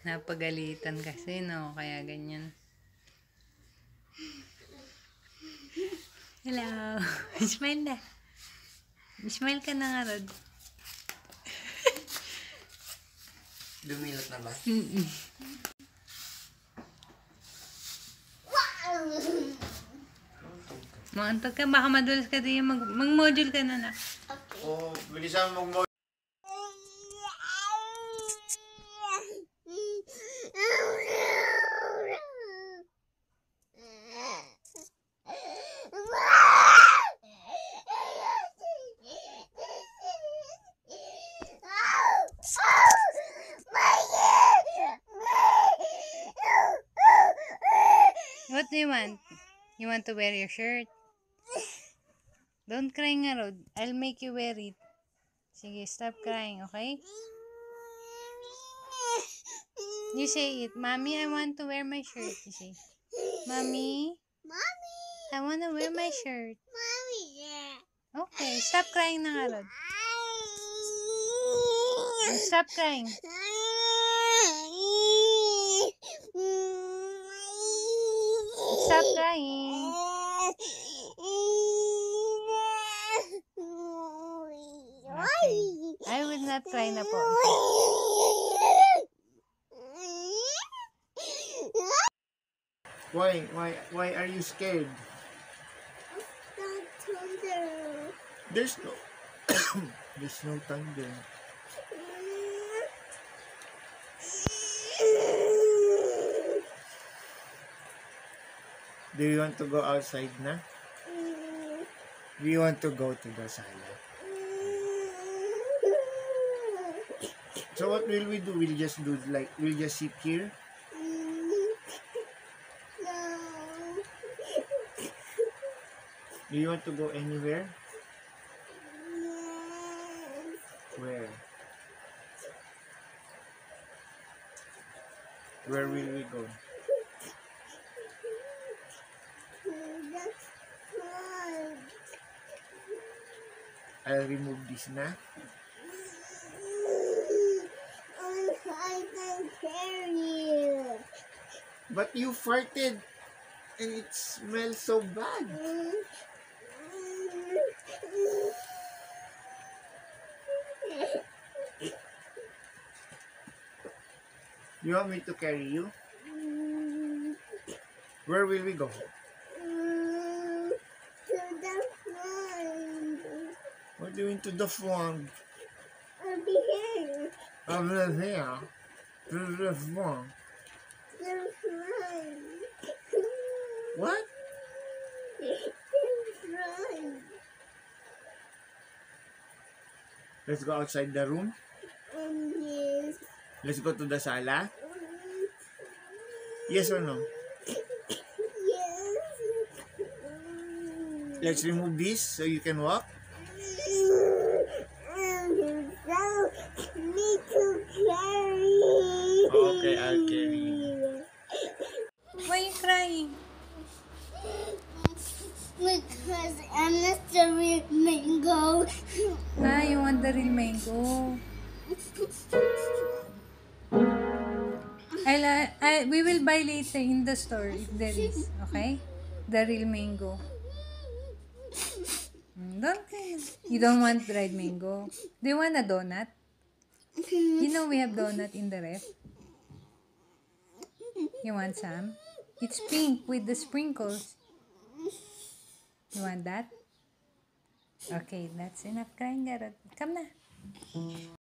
Napagalitan kasi, no? Kaya ganyan. Hello. Smile na. Smile ka na nga, Rod. Lumilot na ba? Maantog ka. Baka madulas ka din. Mag-module ka na na. Okay. Oh, bilisan mag-module. What do you want? You want to wear your shirt? Don't cry nga, Rod. I'll make you wear it. Sige, stop crying, okay? You say it. Mommy, I want to wear my shirt. You say, Mommy, I want to wear my shirt. Okay, stop crying na nga, Rod. Stop crying. Stop crying. Okay. I will not cry na po. Why are you scared? There's no there's no thunder. Do you want to go outside na? We want to go to the sala. So what will we do? We'll just sit here? Do you want to go anywhere? Where? Where will we go? I'll remove this na. I can carry you. But you farted and it smells so bad. You want me to carry you? Where will we go? To the front. What do you mean to the front? Over here. Over there. To the front. The front. What? The front. Let's go outside the room. Yes. Let's go to the sala. Yes or no? Yes. Let's remove this so you can walk. Me to carry. Okay, I'll carry you. Why are you crying? Because I'm not the real mango. Ah, you want the real mango. We will buy later in the store if there is, okay? The real mango. Don't cry. You don't want dried mango. Do you want a donut? You know we have donut in the ref. You want some? It's pink with the sprinkles. You want that? Okay, that's enough crying, Garrett. Come na.